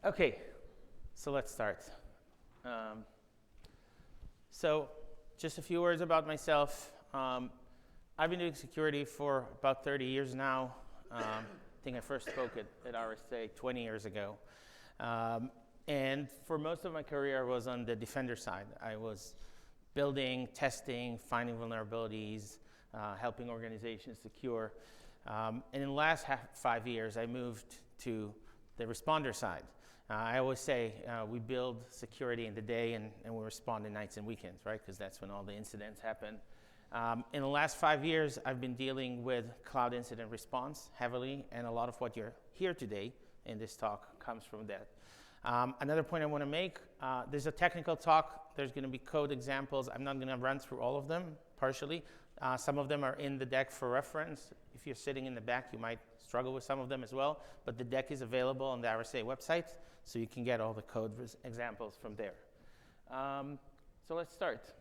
Okay, so let's start. Um, so just a few words about myself. I've been doing security for about 30 years now. I think I first spoke at RSA 20 years ago. And for most of my career, I was on the defender side. I was building, testing, finding vulnerabilities, helping organizations secure. And in the last 5 years, I moved to the responder side. I always say we build security in the day and we respond in nights and weekends, right? Because that's when all the incidents happen. In the last 5 years, I've been dealing with cloud incident response heavily, and a lot of what you're here today in this talk comes from that. Another point I want to make, there's a technical talk. There's going to be code examples. I'm not going to run through all of them partially. Some of them are in the deck for reference. If you're sitting in the back, you might struggle with some of them as well, but the deck is available on the RSA website, so you can get all the code examples from there. So let's start.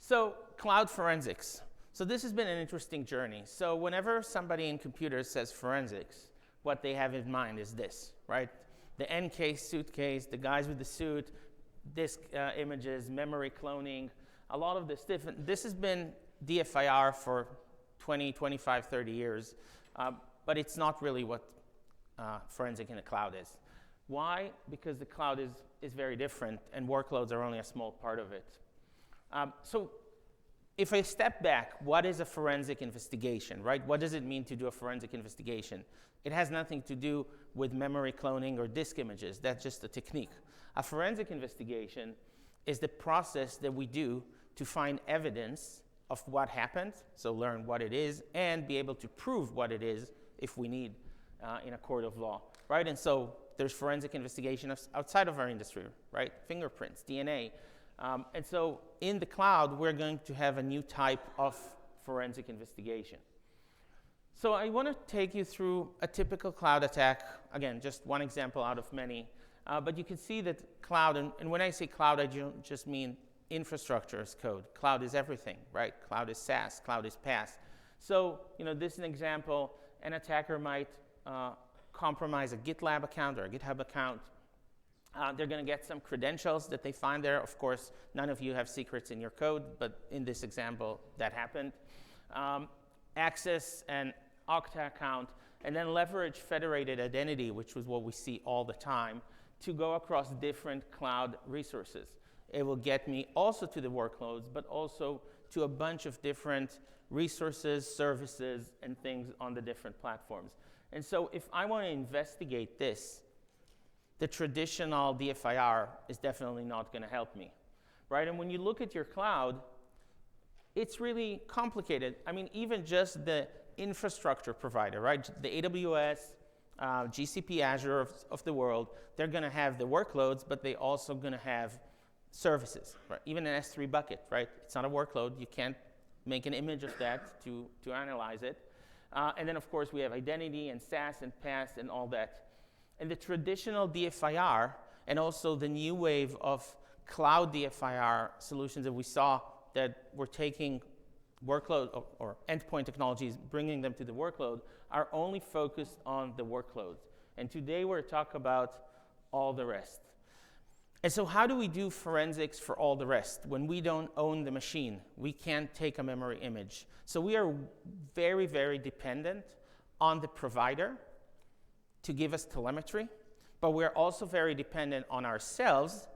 So cloud forensics. So this has been an interesting journey. So whenever somebody in computers says forensics, what they have in mind is this, right? The EnCase, suitcase, the guys with the suit, disk images, memory cloning, a lot of this different. This has been DFIR for 20, 25, 30 years, but it's not really what forensic in the cloud is. Why? Because the cloud is very different, and workloads are only a small part of it. So if I step back, what is a forensic investigation, right? What does it mean to do a forensic investigation? It has nothing to do with memory cloning or disk images. That's just a technique. A forensic investigation is the process that we do to find evidence of what happened, so learn what it is, and be able to prove what it is if we need in a court of law, right? And so there's forensic investigation outside of our industry, right? Fingerprints, DNA. And so in the cloud, we're going to have a new type of forensic investigation. So I want to take you through a typical cloud attack. Again, just one example out of many. But you can see that cloud, and when I say cloud, I don't just mean infrastructure as code. Cloud is everything, right? Cloud is SaaS, cloud is PaaS. So, this is an example. An attacker might compromise a GitLab account or a GitHub account. They're going to get some credentials that they find there. Of course, none of you have secrets in your code, but in this example, that happened. Access an Okta account, and then leverage federated identity, which was what we see all the time, to go across different cloud resources. It will get me also to the workloads, but also to a bunch of different resources, services, and things on the different platforms. And so if I want to investigate this, the traditional DFIR is definitely not going to help me, right? And when you look at your cloud, it's really complicated. I mean, even just the infrastructure provider, right? The AWS, GCP, Azure of the world, they're going to have the workloads, but they also going to have services, right? Even an S3 bucket, right? It's not a workload. You can't make an image of that to analyze it. And then, of course, we have identity and SaaS and PaaS and all that. And the traditional DFIR and also the new wave of cloud DFIR solutions that we saw that were taking workload or endpoint technologies, bringing them to the workload, are only focused on the workloads. And today we're talking about all the rest. And so how do we do forensics for all the rest? When we don't own the machine, we can't take a memory image. So we are very, very dependent on the provider to give us telemetry, but we're also very dependent on ourselves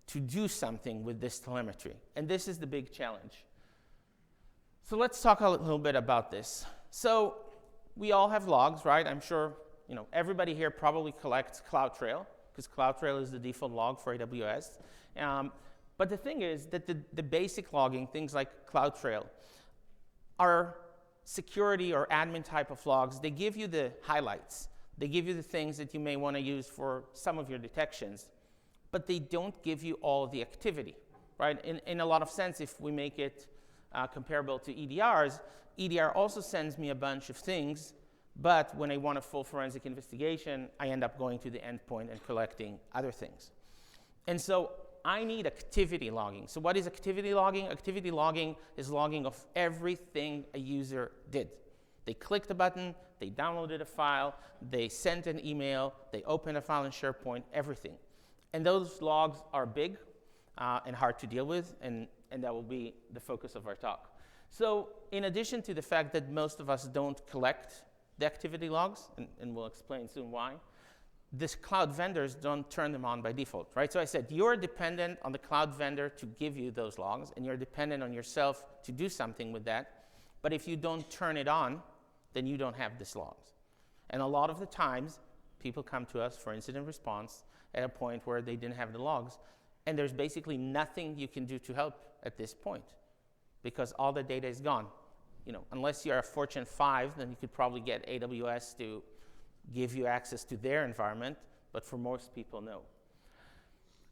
to do something with this telemetry. And this is the big challenge. So let's talk a little bit about this. So we all have logs, right? I'm sure everybody here probably collects CloudTrail, because CloudTrail is the default log for AWS. But the thing is that the basic logging, things like CloudTrail, are security or admin type of logs. They give you the highlights. They give you the things that you may want to use for some of your detections, but they don't give you all of the activity, right? In a lot of sense, if we make it comparable to EDRs, EDR also sends me a bunch of things, but when I want a full forensic investigation, I end up going to the endpoint and collecting other things. And so I need activity logging. So what is activity logging? Activity logging is logging of everything a user did. They clicked a button, they downloaded a file, they sent an email, they opened a file in SharePoint, everything. And those logs are big and hard to deal with, and that will be the focus of our talk. So in addition to the fact that most of us don't collect the activity logs, and we'll explain soon why, these cloud vendors don't turn them on by default, right? So I said, you're dependent on the cloud vendor to give you those logs, and you're dependent on yourself to do something with that. But if you don't turn it on, then you don't have these logs. And a lot of the times, people come to us for incident response at a point where they didn't have the logs, and there's basically nothing you can do to help at this point, because all the data is gone. You know, unless you're a Fortune 5, then you could probably get AWS to give you access to their environment, but for most people, no.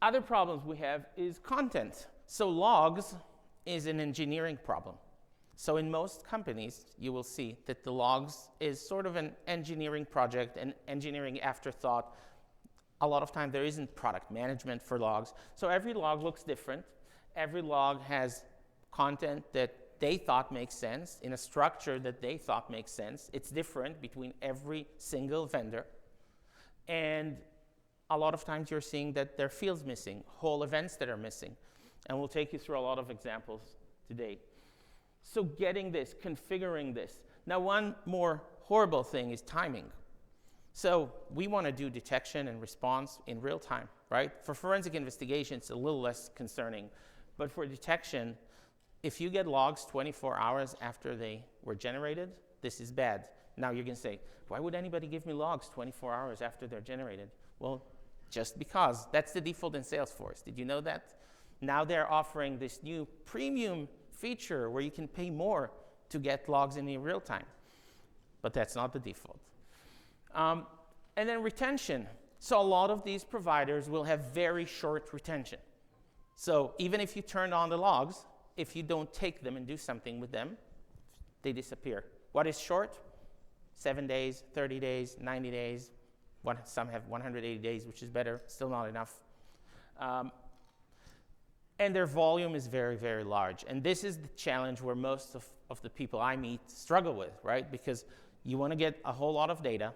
Other problems we have is content. So logs is an engineering problem. So in most companies, you will see that the logs is sort of an engineering project, an engineering afterthought. A lot of time there isn't product management for logs. So every log looks different. Every log has content that they thought makes sense in a structure that they thought makes sense. It's different between every single vendor. And a lot of times you're seeing that there are fields missing, whole events that are missing. And we'll take you through a lot of examples today. So getting this, configuring this. Now, one more horrible thing is timing. So we want to do detection and response in real time, right? For forensic investigation, it's a little less concerning. But for detection, if you get logs 24 hours after they were generated, this is bad. Now you're going to say, why would anybody give me logs 24 hours after they're generated? Well, just because. That's the default in Salesforce. Did you know that? Now they're offering this new premium feature where you can pay more to get logs in real time. But that's not the default. And then retention. So a lot of these providers will have very short retention. So even if you turn on the logs, if you don't take them and do something with them, they disappear. What is short? 7 days, 30 days, 90 days. Some have 180 days, which is better, still not enough. And their volume is very, very large. And this is the challenge where most of the people I meet struggle with, right? Because you want to get a whole lot of data,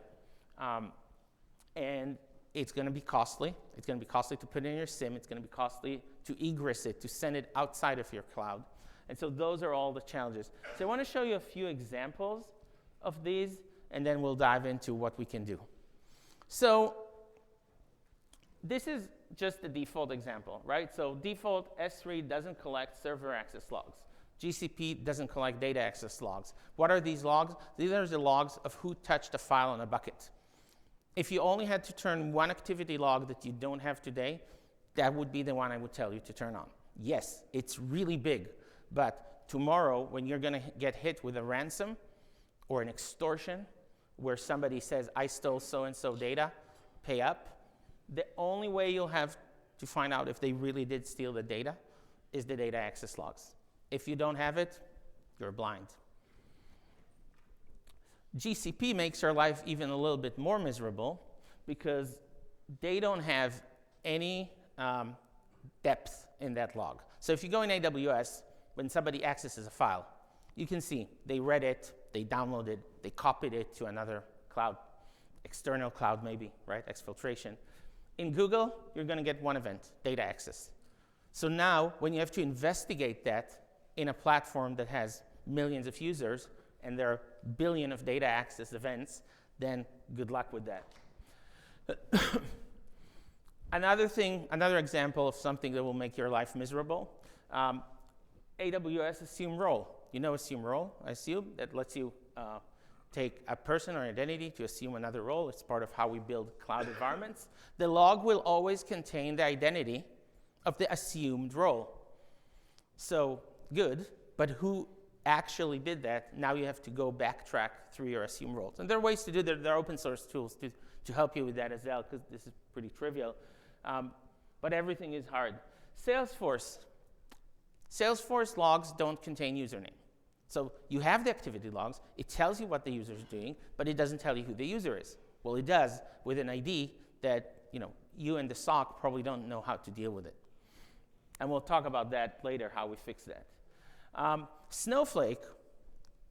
and it's going to be costly. It's going to be costly to put in your SIEM. It's going to be costly to egress it, to send it outside of your cloud. And so those are all the challenges. So I want to show you a few examples of these, and then we'll dive into what we can do. So this is just the default example, right? So default S3 doesn't collect server access logs. GCP doesn't collect data access logs. What are these logs? These are the logs of who touched a file in a bucket. If you only had to turn one activity log that you don't have today, that would be the one I would tell you to turn on. Yes, it's really big, but tomorrow when you're going to get hit with a ransom or an extortion where somebody says, I stole so-and-so data, pay up, the only way you'll have to find out if they really did steal the data is the data access logs. If you don't have it, you're blind. GCP makes our life even a little bit more miserable because they don't have any depth in that log. So if you go in AWS, when somebody accesses a file, you can see they read it, they downloaded it, they copied it to another cloud, external cloud maybe, right, exfiltration. In Google, you're going to get one event, data access. So now, when you have to investigate that in a platform that has millions of users, and there are billion of data access events, then good luck with that. Another example of something that will make your life miserable, AWS Assume Role. You know Assume Role, I assume, that lets you take a person or identity to assume another role. It's part of how we build cloud environments. The log will always contain the identity of the assumed role. So good, but who actually did that? Now you have to go backtrack through your assume roles. And there are ways to do that. There are open source tools to help you with that as well, because this is pretty trivial. But everything is hard. Salesforce logs don't contain username. So you have the activity logs. It tells you what the user is doing, but it doesn't tell you who the user is. Well, it does with an ID that you and the SOC probably don't know how to deal with it. And we'll talk about that later, how we fix that. Snowflake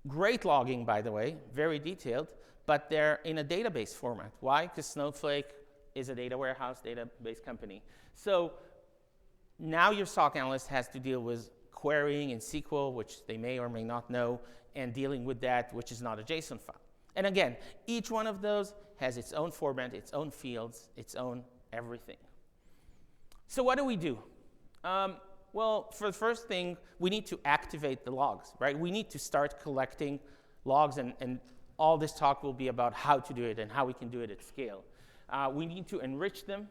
Great logging, by the way, very detailed, but they're in a database format. Why? Because Snowflake is a data warehouse, database company. So now your SOC analyst has to deal with querying in SQL, which they may or may not know, and dealing with that, which is not a JSON file. And again, each one of those has its own format, its own fields, its own everything. So what do we do? Well, for the first thing, we need to activate the logs, right? We need to start collecting logs, and all this talk will be about how to do it and how we can do it at scale. We need to enrich them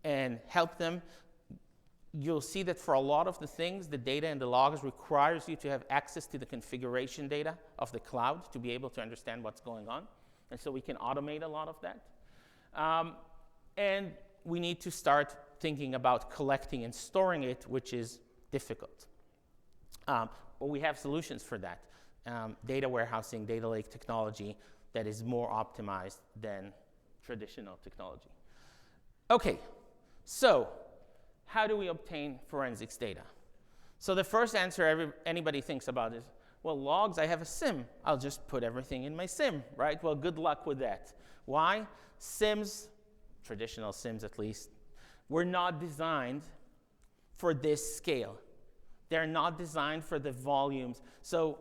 and help them. You'll see that for a lot of the things, the data and the logs requires you to have access to the configuration data of the cloud to be able to understand what's going on. And so we can automate a lot of that. And we need to start thinking about collecting and storing it, which is difficult. But we have solutions for that. Data warehousing, data lake technology that is more optimized than traditional technology. Okay, so how do we obtain forensics data? So the first answer anybody thinks about is, well, logs, I have a SIEM. I'll just put everything in my SIEM, right? Well, good luck with that. Why? SIEMs, traditional SIEMs at least, were not designed for this scale. They're not designed for the volumes. So,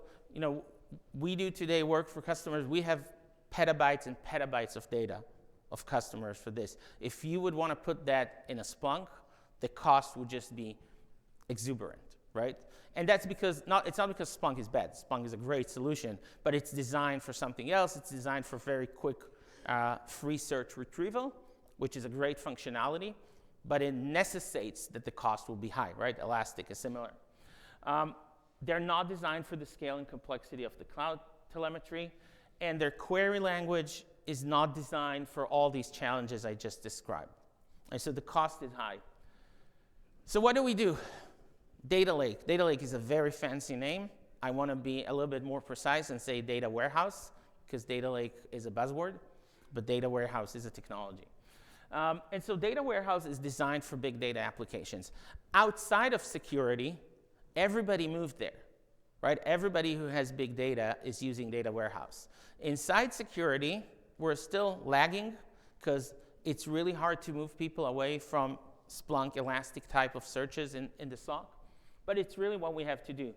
we do today work for customers. We have petabytes and petabytes of data of customers for this. If you would want to put that in a Splunk, the cost would just be exuberant, right? And that's because it's not because Splunk is bad. Splunk is a great solution, but it's designed for something else. It's designed for very quick free search retrieval, which is a great functionality, but it necessitates that the cost will be high, right? Elastic is similar. They're not designed for the scale and complexity of the cloud telemetry, and their query language is not designed for all these challenges I just described. And so the cost is high. So what do we do? Data lake. Data lake is a very fancy name. I want to be a little bit more precise and say data warehouse, because data lake is a buzzword, but data warehouse is a technology. And so data warehouse is designed for big data applications. Outside of security, everybody moved there, right? Everybody who has big data is using data warehouse. Inside security, we're still lagging because it's really hard to move people away from Splunk Elastic type of searches in the SOC, but it's really what we have to do.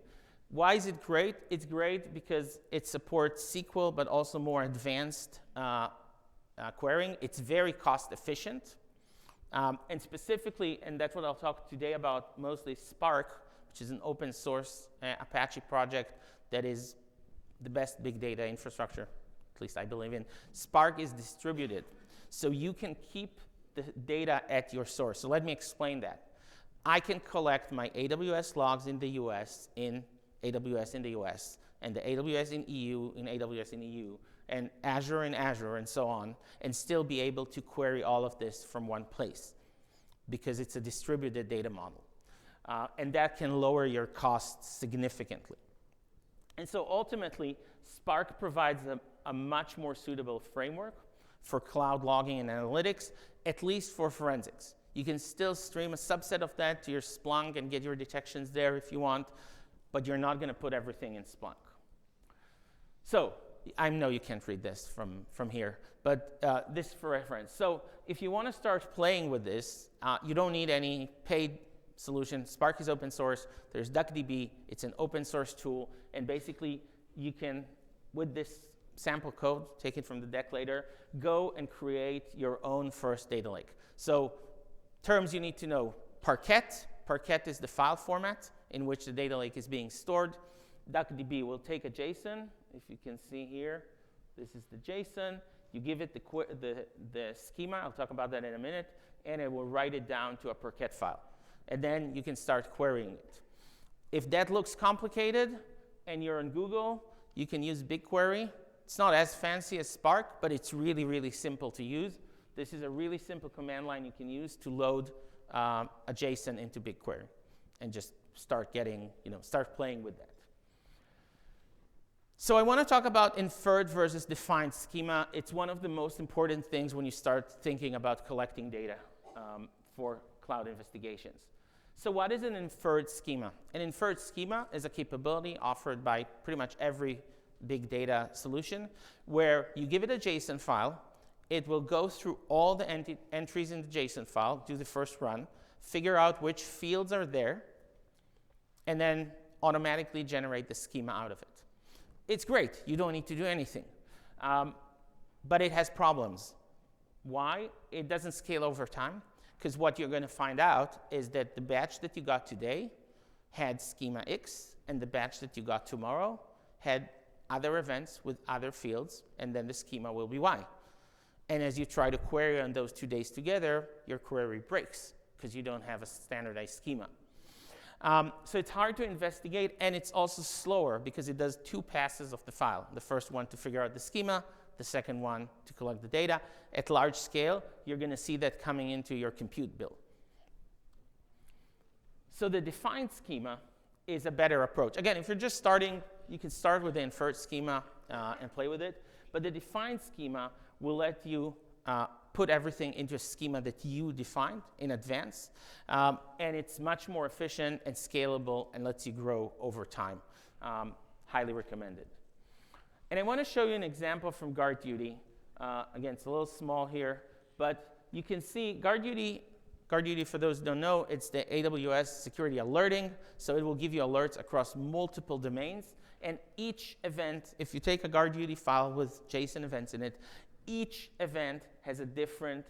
Why is it great? It's great because it supports SQL, but also more advanced querying. It's very cost efficient. And specifically, and that's what I'll talk today about mostly, Spark, which is an open source Apache project that is the best big data infrastructure, at least I believe in. Spark is distributed, so you can keep the data at your source. So let me explain that. I can collect my AWS logs in the US in AWS in the US, and the AWS in EU in AWS in EU, and Azure in Azure, and so on, and still be able to query all of this from one place because it's a distributed data model. And that can lower your costs significantly. And so ultimately, Spark provides a much more suitable framework for cloud logging and analytics, at least for forensics. You can still stream a subset of that to your Splunk and get your detections there if you want, but you're not going to put everything in Splunk. So I know you can't read this from here, but this for reference. So if you want to start playing with this, you don't need any paid solution. Spark is open source. There's DuckDB. It's an open source tool, and basically you can, with this sample code, take it from the deck later, go and create your own first data lake. So terms you need to know: Parquet. Parquet is the file format in which the data lake is being stored. DuckDB will take a JSON. If you can see here, this is the JSON. You give it the schema. I'll talk about that in a minute, and it will write it down to a Parquet file. And then you can start querying it. If that looks complicated and you're on Google, you can use BigQuery. It's not as fancy as Spark, but it's really, really simple to use. This is a really simple command line you can use to load a JSON into BigQuery and just start playing with that. So I want to talk about inferred versus defined schema. It's one of the most important things when you start thinking about collecting data for cloud investigations. So what is an inferred schema? An inferred schema is a capability offered by pretty much every big data solution, where you give it a JSON file, it will go through all the entries in the JSON file, do the first run, figure out which fields are there, and then automatically generate the schema out of it. It's great. You don't need to do anything. But it has problems. Why? It doesn't scale over time, because what you're going to find out is that the batch that you got today had schema X, and the batch that you got tomorrow had other events with other fields, and then the schema will be Y. And as you try to query on those 2 days together, your query breaks, because you don't have a standardized schema. So it's hard to investigate, and it's also slower because it does 2 passes of the file. The first one to figure out the schema, the second one to collect the data. At large scale, you're going to see that coming into your compute bill. So the defined schema is a better approach. Again, if you're just starting, you can start with the inferred schema and play with it. But the defined schema will let you put everything into a schema that you defined in advance. And it's much more efficient and scalable and lets you grow over time. Highly recommended. And I want to show you an example from GuardDuty. Again, it's a little small here, but you can see GuardDuty, for those who don't know, it's the AWS security alerting. So it will give you alerts across multiple domains. And each event, if you take a GuardDuty file with JSON events in it, each event has a different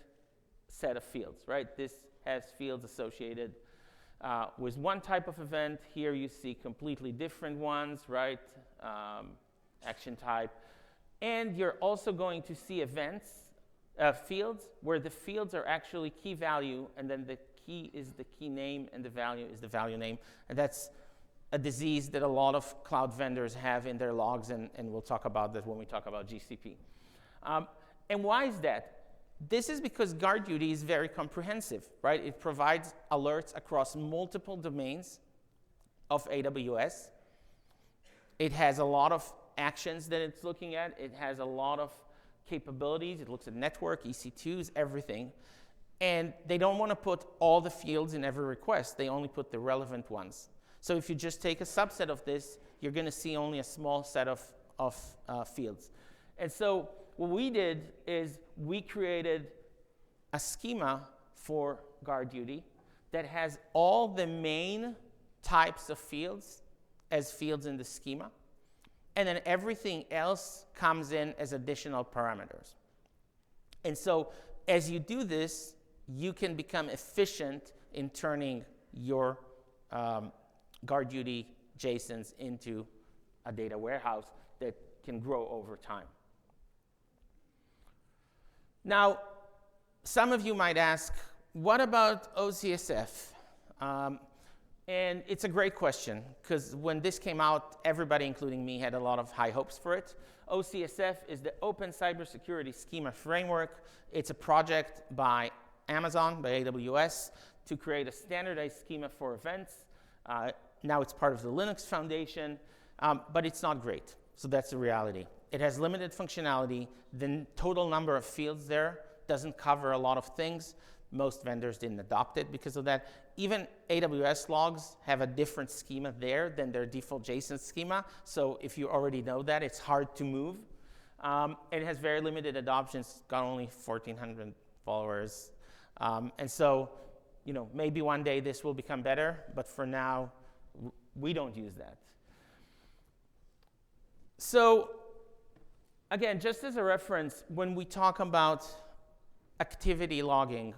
set of fields, right? This has fields associated with one type of event. Here you see completely different ones, right? Action type. And you're also going to see events, fields, where the fields are actually key value, and then the key is the key name, and the value is the value name. And that's a disease that a lot of cloud vendors have in their logs, and we'll talk about that when we talk about GCP. And why is that? This is because GuardDuty is very comprehensive, right? It provides alerts across multiple domains of AWS. It has a lot of actions that it's looking at. It has a lot of capabilities. It looks at network, EC2s, everything. And they don't want to put all the fields in every request. They only put the relevant ones. So if you just take a subset of this, you're going to see only a small set of fields. And so what we did is we created a schema for GuardDuty that has all the main types of fields as fields in the schema. And then everything else comes in as additional parameters. And so as you do this, you can become efficient in turning your GuardDuty JSONs into a data warehouse that can grow over time. Now, some of you might ask, what about OCSF? And it's a great question, because when this came out, everybody, including me, had a lot of high hopes for it. OCSF is the Open Cybersecurity Schema Framework. It's a project by Amazon, by AWS, to create a standardized schema for events. Now it's part of the Linux Foundation, but it's not great. So that's the reality. It has limited functionality. The total number of fields there doesn't cover a lot of things. Most vendors didn't adopt it because of that. Even AWS logs have a different schema there than their default JSON schema. So if you already know that, it's hard to move. It has very limited adoption. It's got only 1,400 followers. And so, maybe one day this will become better, but for now, we don't use that. So again, just as a reference, when we talk about activity logging,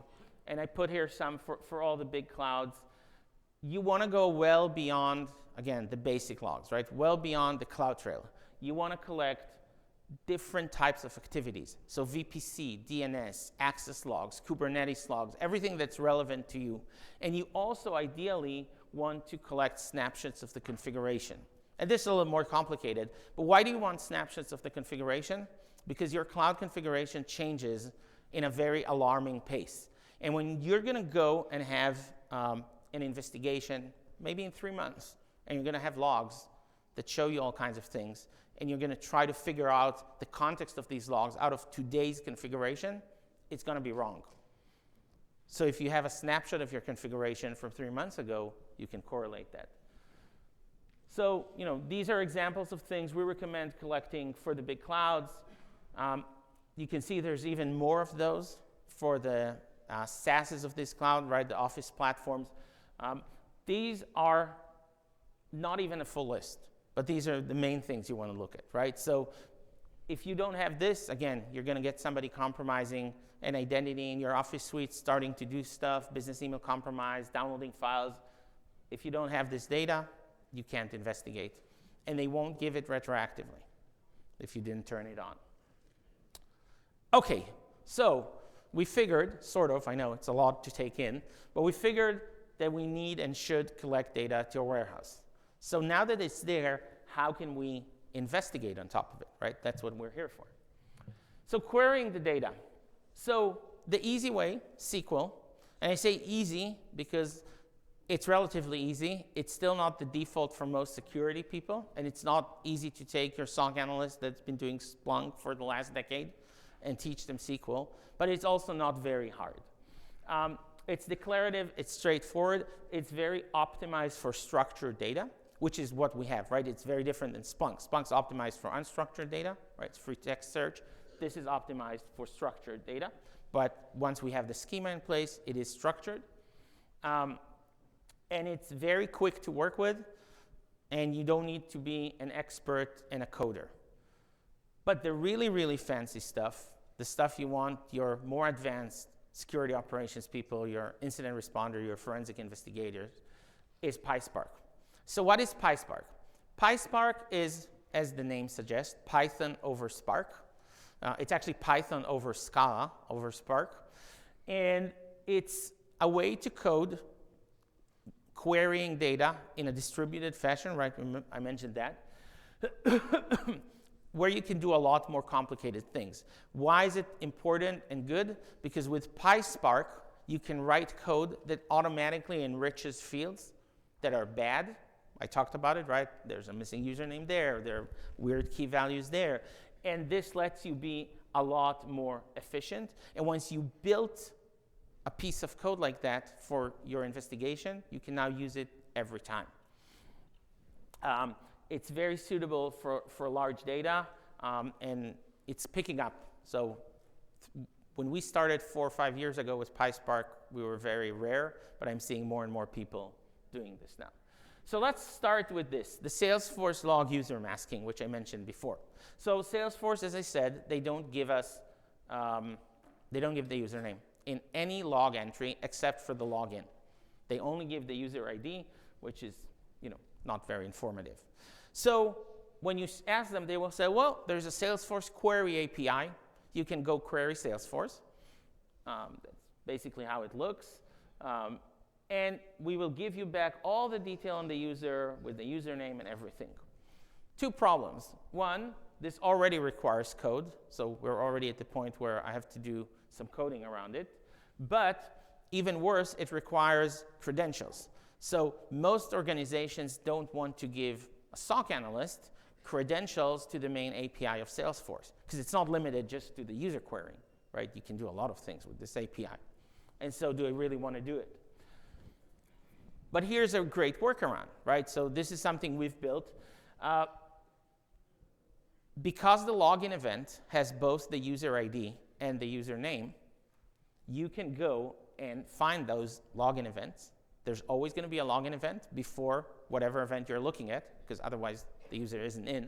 and I put here some for all the big clouds, you want to go well beyond, again, the basic logs, right? Well beyond the CloudTrail. You want to collect different types of activities. So VPC, DNS, access logs, Kubernetes logs, everything that's relevant to you. And you also ideally want to collect snapshots of the configuration. And this is a little more complicated, but why do you want snapshots of the configuration? Because your cloud configuration changes in a very alarming pace. And when you're going to go and have an investigation, maybe in 3 months, and you're going to have logs that show you all kinds of things, and you're going to try to figure out the context of these logs out of today's configuration, it's going to be wrong. So if you have a snapshot of your configuration from 3 months ago, you can correlate that. So, these are examples of things we recommend collecting for the big clouds. You can see there's even more of those for the SaaSes of this cloud, right? The Office platforms. These are not even a full list, but these are the main things you want to look at, right? So if you don't have this, again, you're going to get somebody compromising an identity in your Office suite, starting to do stuff, business email compromise, downloading files. If you don't have this data, you can't investigate. And they won't give it retroactively if you didn't turn it on. Okay, so we figured, sort of, I know it's a lot to take in, but we figured that we need and should collect data to a warehouse. So now that it's there, how can we investigate on top of it, right? That's what we're here for. So querying the data. So the easy way, SQL, and I say easy because it's relatively easy. It's still not the default for most security people, and it's not easy to take your SOC analyst that's been doing Splunk for the last decade and teach them SQL, but it's also not very hard. It's declarative, it's straightforward, it's very optimized for structured data, which is what we have, right? It's very different than Splunk. Splunk's optimized for unstructured data, right? It's free text search. This is optimized for structured data, but once we have the schema in place, it is structured. And it's very quick to work with, and you don't need to be an expert and a coder. But the really, really fancy stuff, the stuff you want your more advanced security operations people, your incident responder, your forensic investigators, is PySpark. So what is PySpark? PySpark is, as the name suggests, Python over Spark. It's actually Python over Scala over Spark. And it's a way to code querying data in a distributed fashion, right? I mentioned that, where you can do a lot more complicated things. Why is it important and good? Because with PySpark, you can write code that automatically enriches fields that are bad. I talked about it, right? There's a missing username there. There are weird key values there. And this lets you be a lot more efficient. And once you built a piece of code like that for your investigation, you can now use it every time. It's very suitable for large data, and it's picking up. So when we started 4 or 5 years ago with PySpark, we were very rare, but I'm seeing more and more people doing this now. So let's start with this, the Salesforce log user masking, which I mentioned before. So Salesforce, as I said, they don't give us, they don't give the username in any log entry except for the login. They only give the user ID, which is, not very informative. So when you ask them, they will say, well, there's a Salesforce query API. You can go query Salesforce. That's basically how it looks. And we will give you back all the detail on the user with the username and everything. 2 problems. One, this already requires code. So we're already at the point where I have to do some coding around it. But even worse, it requires credentials. So most organizations don't want to give a SOC analyst credentials to the main API of Salesforce, because it's not limited just to the user querying, right? You can do a lot of things with this API. And so do I really want to do it? But here's a great workaround, right? So this is something we've built. Because the login event has both the user ID and the username, you can go and find those login events. There's always going to be a login event before whatever event you're looking at, because otherwise the user isn't in,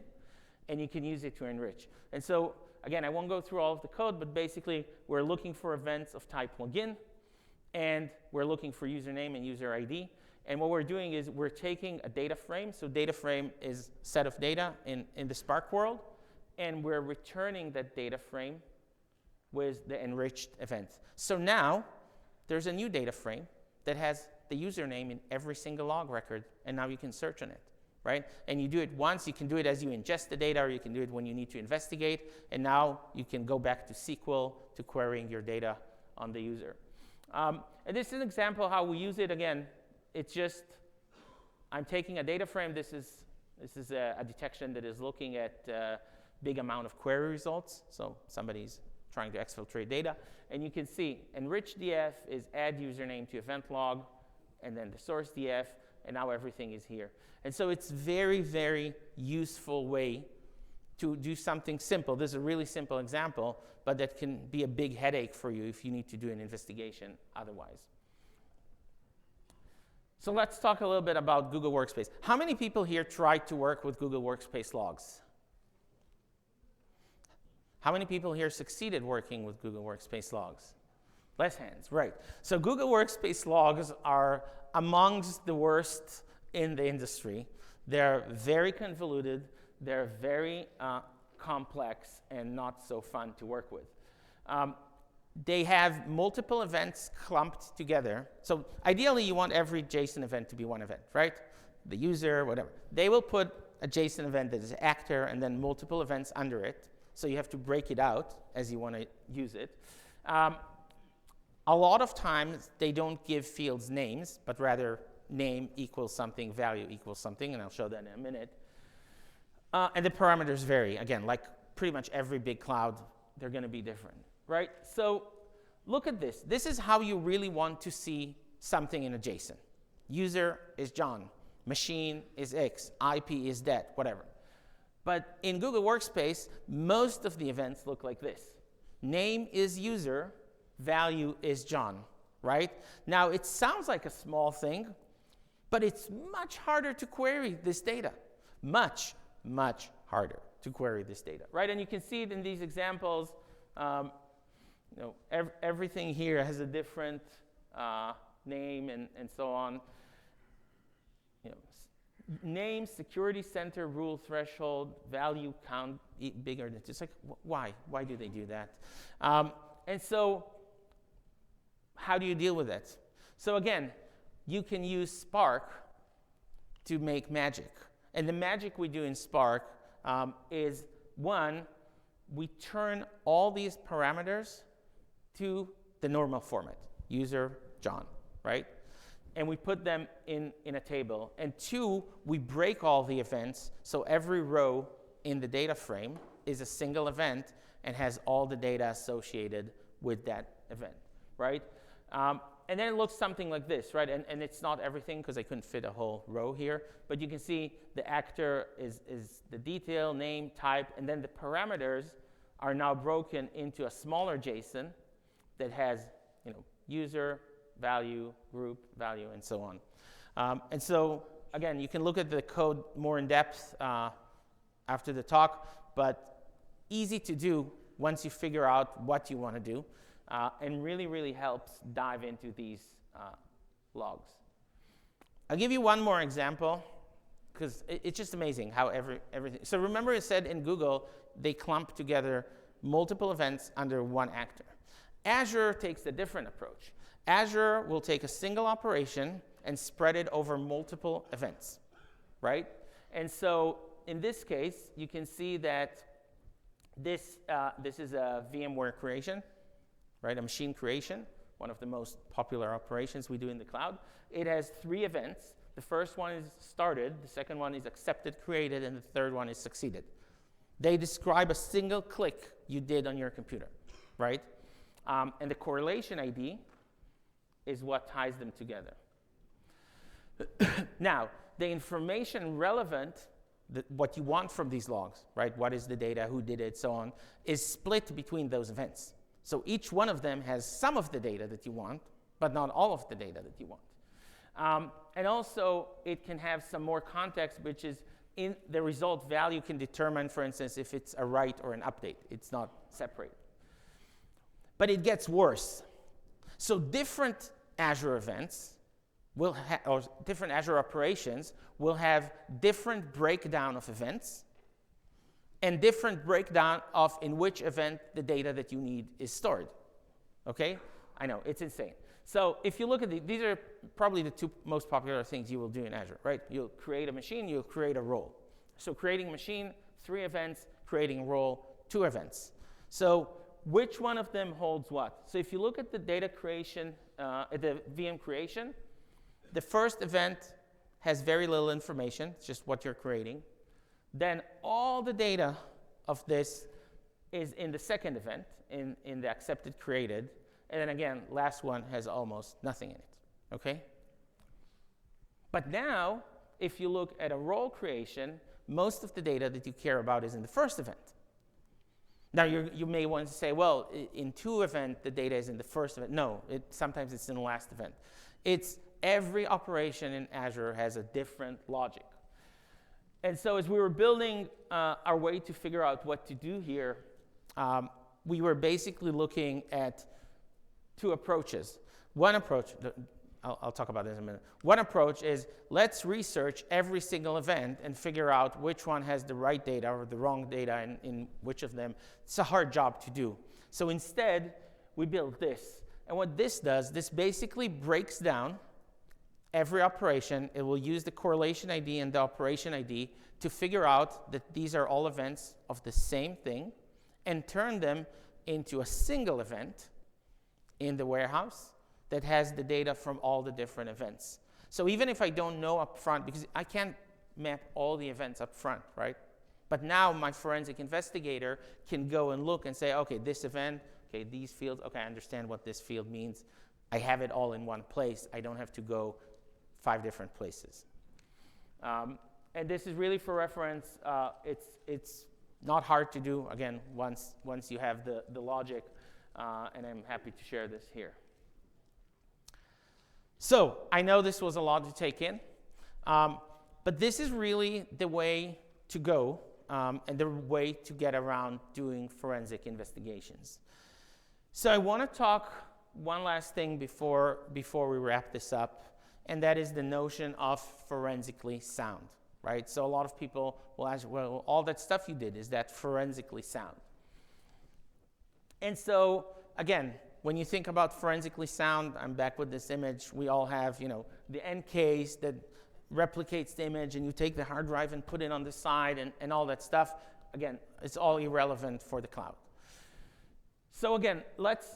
and you can use it to enrich. And so, again, I won't go through all of the code, but basically we're looking for events of type login, and we're looking for username and user ID. And what we're doing is we're taking a data frame. So data frame is a set of data in the Spark world, and we're returning that data frame with the enriched events. So now there's a new data frame that has the username in every single log record, and now you can search on it, right? And you do it once. You can do it as you ingest the data, or you can do it when you need to investigate, and now you can go back to SQL to querying your data on the user. And this is an example of how we use it. Again, it's just, I'm taking a data frame. This is a detection that is looking at a big amount of query results. So somebody's trying to exfiltrate data. And you can see enrich DF is add username to event log, and then the source DF. and now everything is here. And so it's very, very useful way to do something simple. This is a really simple example, but that can be a big headache for you if you need to do an investigation otherwise. So let's talk a little bit about Google Workspace. How many people here tried to work with Google Workspace logs? How many people here succeeded working with Google Workspace logs? Less hands, right. So Google Workspace logs are amongst the worst in the industry. They're very convoluted, they're very complex, and not so fun to work with. They have multiple events clumped together. So ideally, you want every JSON event to be one event, right? The user, whatever. They will put a JSON event that is actor and then multiple events under it. So you have to break it out as you want to use it. A lot of times, they don't give fields names, but rather name equals something, value equals something, and I'll show that in a minute. And the parameters vary. Again, like pretty much every big cloud, they're going to be different, right? So look at this. This is how you really want to see something in a JSON. User is John. Machine is X. IP is that, whatever. But in Google Workspace, most of the events look like this. Name is user. Value is John, right? Now, it sounds like a small thing, but it's much harder to query this data. Much, much harder to query this data, right? And you can see it in these examples. Everything here has a different name and so on. Name, security center, rule threshold, value count, bigger than just like, why? Why do they do that? And so, how do you deal with it? So again, you can use Spark to make magic. And the magic we do in Spark is, one, we turn all these parameters to the normal format, user, John, right? And we put them in a table. And two, we break all the events, so every row in the data frame is a single event and has all the data associated with that event, right? And then it looks something like this, right? And it's not everything because I couldn't fit a whole row here, but you can see the actor is the detail, name, type, and then the parameters are now broken into a smaller JSON that has, user, value, group, value, and so on. And so, again, you can look at the code more in depth after the talk, but easy to do once you figure out what you want to do. And really, really helps dive into these logs. I'll give you one more example, because it's just amazing how everything. So remember I said in Google, they clump together multiple events under one actor. Azure takes a different approach. Azure will take a single operation and spread it over multiple events, right? And so in this case, you can see that this is a VMware creation. Right, a machine creation, one of the most popular operations we do in the cloud. It has 3 events. The first one is started, the second one is accepted, created, and the third one is succeeded. They describe a single click you did on your computer, right? And the correlation ID is what ties them together. Now, the information relevant, what you want from these logs, right? What is the data, who did it, so on, is split between those events. So each one of them has some of the data that you want, but not all of the data that you want. And also, it can have some more context, which is in the result value can determine, for instance, if it's a write or an update. It's not separate. But it gets worse. So different Azure events or different Azure operations will have different breakdown of events and different breakdown of in which event the data that you need is stored. Okay? I know, it's insane. So if you look at these are probably the 2 most popular things you will do in Azure, right? You'll create a machine, you'll create a role. So creating a machine, 3 events, creating a role, 2 events. So which one of them holds what? So if you look at the data creation, the VM creation, the first event has very little information, it's just what you're creating. Then all the data of this is in the second event, in the accepted created. And then again, last one has almost nothing in it, okay? But now, if you look at a role creation, most of the data that you care about is in the first event. Now, you may want to say, well, in two event, the data is in the first event. No, sometimes it's in the last event. It's every operation in Azure has a different logic. And so as we were building our way to figure out what to do here, we were basically looking at two approaches. One approach, I'll talk about this in a minute. One approach is let's research every single event and figure out which one has the right data or the wrong data and in which of them. It's a hard job to do. So instead, we built this. And what this does, this basically breaks down every operation. It will use the correlation ID and the operation ID to figure out that these are all events of the same thing and turn them into a single event in the warehouse that has the data from all the different events. So even if I don't know up front, because I can't map all the events up front, right? But now my forensic investigator can go and look and say, okay, this event, okay, these fields, okay, I understand what this field means. I have it all in one place. I don't have to go 5 different places. And this is really for reference. It's not hard to do, again, once you have the logic, and I'm happy to share this here. So I know this was a lot to take in, but this is really the way to go and the way to get around doing forensic investigations. So I want to talk one last thing before we wrap this up, and that is the notion of forensically sound, right? So a lot of people will ask, well, all that stuff you did, is that forensically sound? And so, again, when you think about forensically sound, I'm back with this image. We all have, the EnCase that replicates the image, and you take the hard drive and put it on the side and all that stuff. Again, it's all irrelevant for the cloud. So again, let's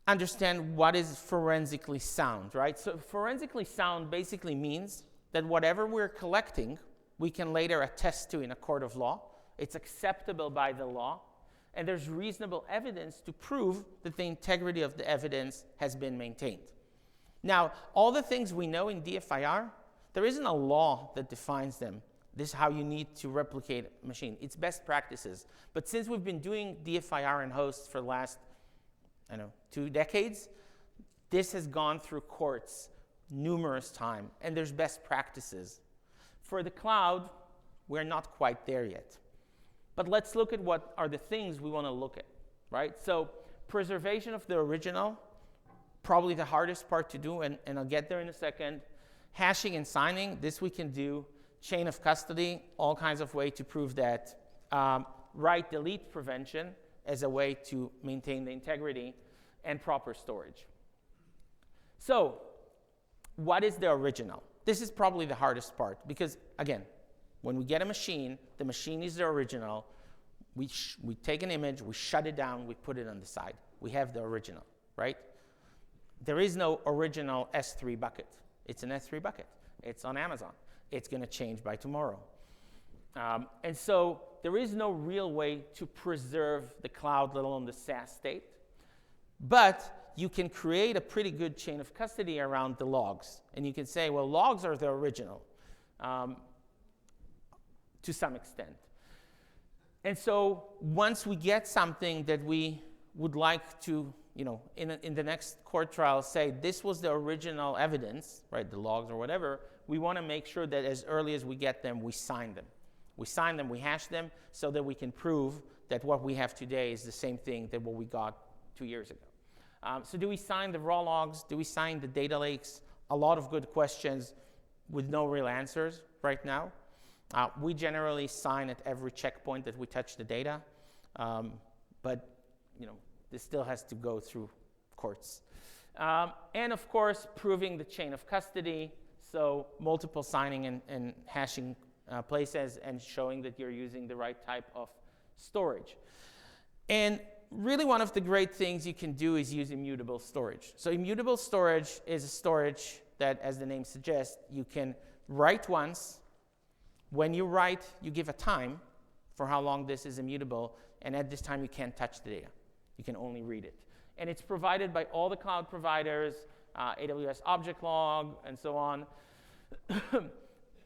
understand what is forensically sound, right? So forensically sound basically means that whatever we're collecting, we can later attest to in a court of law. It's acceptable by the law. And there's reasonable evidence to prove that the integrity of the evidence has been maintained. Now, all the things we know in DFIR, there isn't a law that defines them. This is how you need to replicate a machine. It's best practices. But since we've been doing DFIR and hosts for the last, 2 decades, this has gone through courts numerous times, and there's best practices. For the cloud, we're not quite there yet. But let's look at what are the things we want to look at, right? So preservation of the original, probably the hardest part to do, and I'll get there in a second. Hashing and signing, this we can do. Chain of custody, all kinds of ways to prove that. Write-delete prevention as a way to maintain the integrity, and proper storage. So what is the original? This is probably the hardest part because, again, when we get a machine, the machine is the original. We take an image, we shut it down, we put it on the side. We have the original, right? There is no original S3 bucket. It's an S3 bucket. It's on Amazon. It's going to change by tomorrow. And so there is no real way to preserve the cloud, let alone the SaaS state. But you can create a pretty good chain of custody around the logs. And you can say, well, logs are the original. To some extent. And so once we get something that we would like to, in the next court trial say this was the original evidence, right, the logs or whatever, we want to make sure that as early as we get them, we sign them. We sign them, we hash them, so that we can prove that what we have today is the same thing that what we got 2 years ago. So do we sign the raw logs? Do we sign the data lakes? A lot of good questions with no real answers right now. We generally sign at every checkpoint that we touch the data, but this still has to go through courts. And of course, proving the chain of custody, so multiple signing and hashing places and showing that you're using the right type of storage. And really one of the great things you can do is use immutable storage. So immutable storage is a storage that, as the name suggests, you can write once. When you write, you give a time for how long this is immutable, and at this time you can't touch the data. You can only read it. And it's provided by all the cloud providers, AWS Object Log, and so on.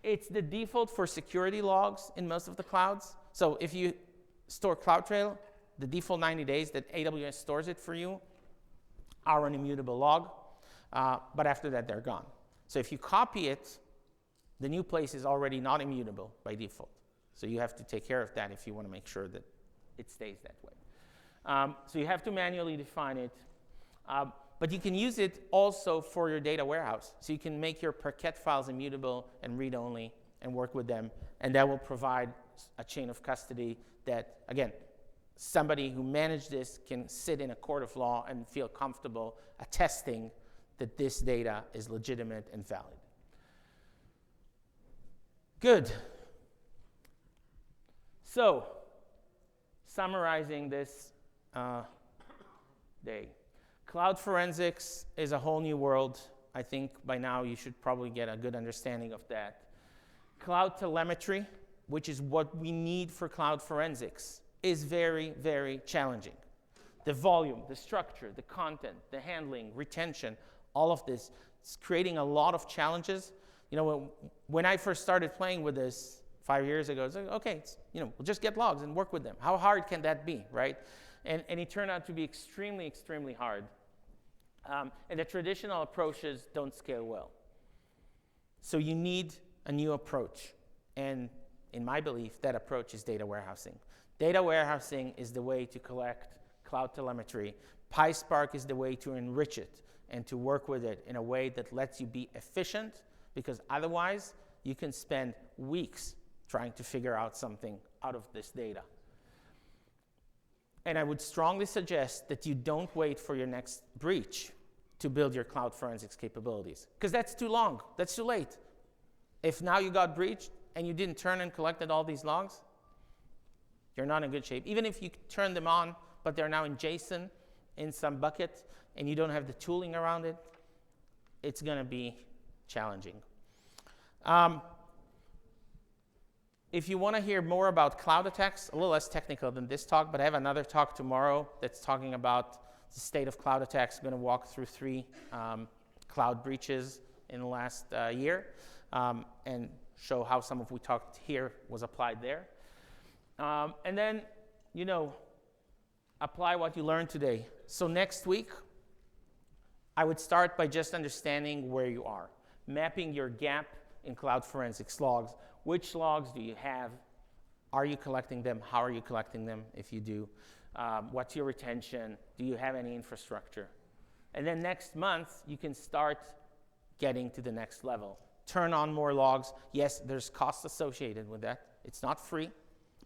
It's the default for security logs in most of the clouds. So if you store CloudTrail, the default 90 days that AWS stores it for you are an immutable log, but after that, they're gone. So if you copy it, the new place is already not immutable by default. So you have to take care of that if you want to make sure that it stays that way. So you have to manually define it. But you can use it also for your data warehouse. So you can make your Parquet files immutable and read-only and work with them. And that will provide a chain of custody that, again, somebody who managed this can sit in a court of law and feel comfortable attesting that this data is legitimate and valid. Good. So, summarizing this day. Cloud forensics is a whole new world. I think by now you should probably get a good understanding of that. Cloud telemetry, which is what we need for cloud forensics, is very, very challenging. The volume, the structure, the content, the handling, retention, all of this is creating a lot of challenges. You know, when I first started playing with this 5 years ago, it's like, okay, we'll just get logs and work with them. How hard can that be, right? And it turned out to be extremely, extremely hard. And the traditional approaches don't scale well. So you need a new approach. And in my belief, that approach is data warehousing. Data warehousing is the way to collect cloud telemetry. PySpark is the way to enrich it and to work with it in a way that lets you be efficient, because otherwise you can spend weeks trying to figure out something out of this data. And I would strongly suggest that you don't wait for your next breach to build your cloud forensics capabilities, because that's too long, that's too late. If now you got breached and you didn't turn and collected all these logs, you're not in good shape. Even if you turn them on, but they're now in JSON, in some bucket, and you don't have the tooling around it, it's gonna be challenging. If you want to hear more about cloud attacks, a little less technical than this talk, but I have another talk tomorrow that's talking about the state of cloud attacks. I'm going to walk through 3 cloud breaches in the last year and show how some of what we talked here was applied there. And then, apply what you learned today. So next week, I would start by just understanding where you are, mapping your gap in cloud forensics logs. Which logs do you have? Are you collecting them? How are you collecting them if you do? What's your retention? Do you have any infrastructure? And then next month, you can start getting to the next level. Turn on more logs. Yes, there's costs associated with that. It's not free,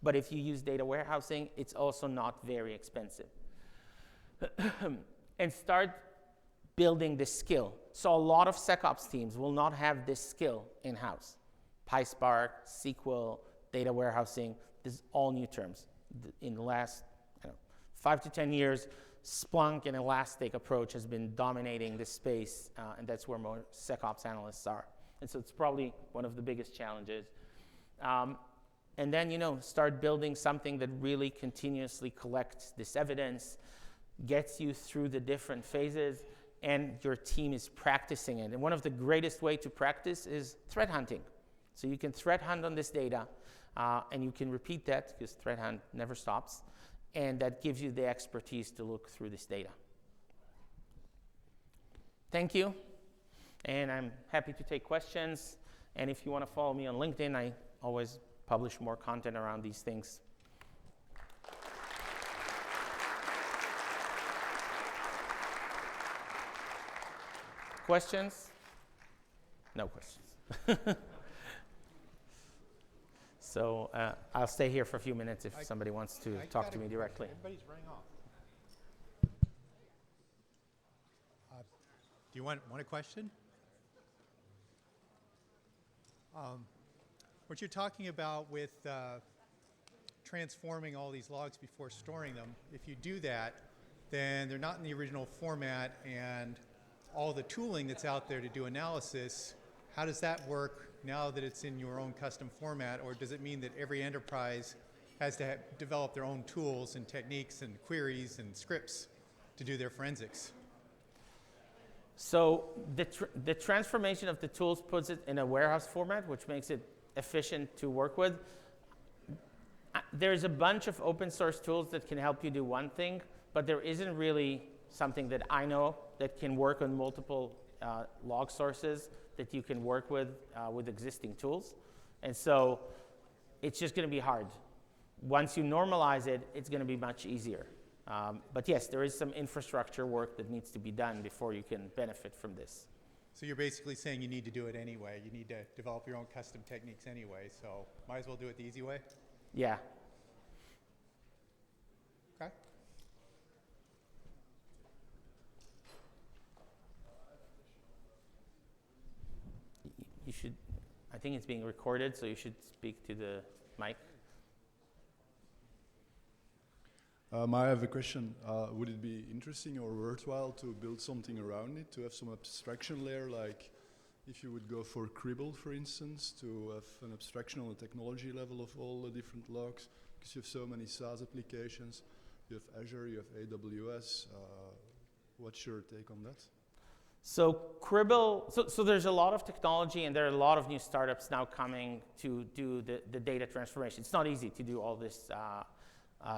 but if you use data warehousing, it's also not very expensive. And start building this skill. So a lot of SecOps teams will not have this skill in-house. PySpark, SQL, data warehousing, this is all new terms. In the last 5 to 10 years, Splunk and Elastic approach has been dominating this space, and that's where more SecOps analysts are. And so it's probably one of the biggest challenges. And then, start building something that really continuously collects this evidence, gets you through the different phases, and your team is practicing it. And one of the greatest ways to practice is threat hunting. So you can threat hunt on this data, and you can repeat that, because threat hunt never stops, and that gives you the expertise to look through this data. Thank you, and I'm happy to take questions. And if you want to follow me on LinkedIn, I always publish more content around these things. Questions? No questions. So I'll stay here for a few minutes if somebody wants to talk to me directly. Everybody's running off. Do you want a question? What you're talking about with transforming all these logs before storing them, if you do that, then they're not in the original format, and all the tooling that's out there to do analysis, how does that work now that it's in your own custom format? Or does it mean that every enterprise has to develop their own tools and techniques and queries and scripts to do their forensics? So the transformation of the tools puts it in a warehouse format, which makes it efficient to work with. There's a bunch of open source tools that can help you do one thing, but there isn't really something that I know that can work on multiple log sources that you can work with existing tools. And so it's just going to be hard. Once you normalize it, it's going to be much easier. But yes, there is some infrastructure work that needs to be done before you can benefit from this. So you're basically saying you need to do it anyway. You need to develop your own custom techniques anyway, so might as well do it the easy way? Yeah. Okay. You should, I think it's being recorded, so you should speak to the mic. I have a question. Would it be interesting or worthwhile to build something around it, to have some abstraction layer, like if you would go for Cribble, for instance, to have an abstraction on the technology level of all the different logs, because you have so many SaaS applications. You have Azure, you have AWS. What's your take on that? So Cribble, so there's a lot of technology, and there are a lot of new startups now coming to do the data transformation. It's not easy to do all this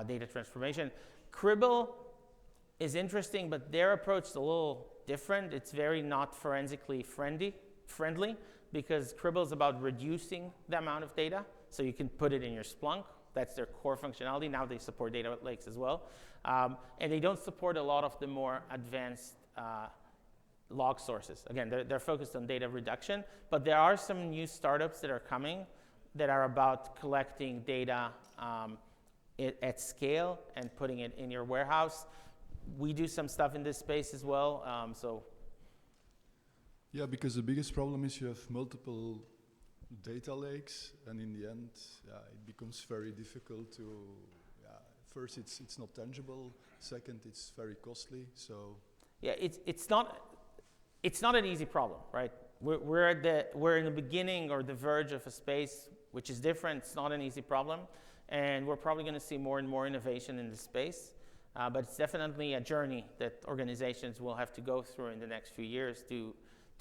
data transformation. Cribble is interesting, but their approach is a little different. It's very not forensically friendly because Cribble is about reducing the amount of data, so you can put it in your Splunk. That's their core functionality. Now they support data lakes as well. And they don't support a lot of the more advanced log sources. Again, they're focused on data reduction, but there are some new startups that are coming that are about collecting data at scale and putting it in your warehouse. We do some stuff in this space as well. Yeah, because the biggest problem is you have multiple data lakes, and in the end, it becomes very difficult to. First, it's not tangible. Second, it's very costly. So. Yeah, it's not an easy problem, right? We're in the beginning or the verge of a space which is different. It's not an easy problem, and we're probably going to see more and more innovation in this space. But it's definitely a journey that organizations will have to go through in the next few years to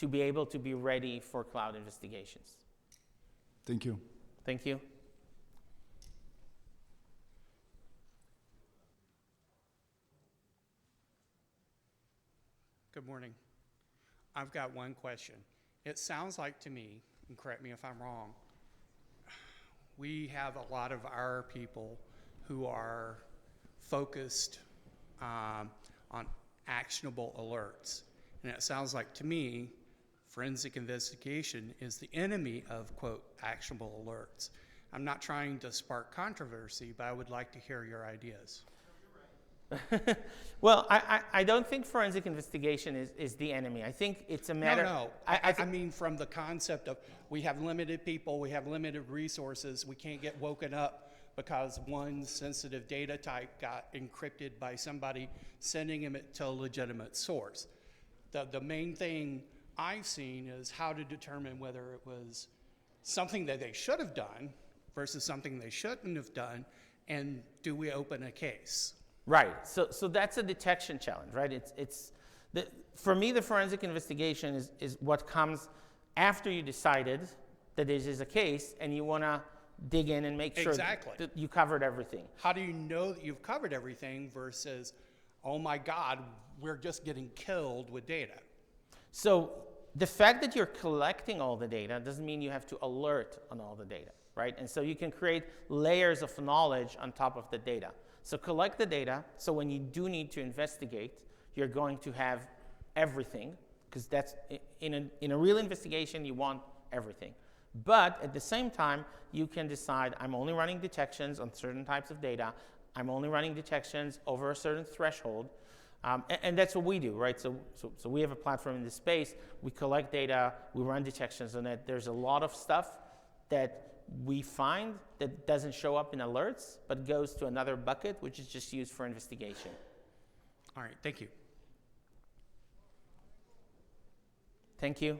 be able to be ready for cloud investigations. Thank you. Thank you. Good morning. I've got one question. It sounds like to me, and correct me if I'm wrong, we have a lot of our people who are focused on actionable alerts. And it sounds like to me, forensic investigation is the enemy of, quote, actionable alerts. I'm not trying to spark controversy, but I would like to hear your ideas. Well, I don't think forensic investigation is the enemy. I think it's a matter. No. I mean, from the concept of we have limited people, we have limited resources, we can't get woken up because one sensitive data type got encrypted by somebody sending it to a legitimate source. The main thing I've seen is how to determine whether it was something that they should have done versus something they shouldn't have done, and do we open a case? Right. So that's a detection challenge, right? For me, the forensic investigation is what comes after you decided that this is a case, and you want to dig in and make sure that you covered everything. How do you know that you've covered everything versus, oh my God, we're just getting killed with data? So the fact that you're collecting all the data doesn't mean you have to alert on all the data, right? And so you can create layers of knowledge on top of the data. So collect the data, so when you do need to investigate, you're going to have everything, because that's, in a real investigation, you want everything. But at the same time, you can decide, I'm only running detections on certain types of data, I'm only running detections over a certain threshold, and that's what we do, right? So we have a platform in this space, we collect data, we run detections on it. There's a lot of stuff that we find that doesn't show up in alerts, but goes to another bucket, which is just used for investigation. All right, thank you. Thank you.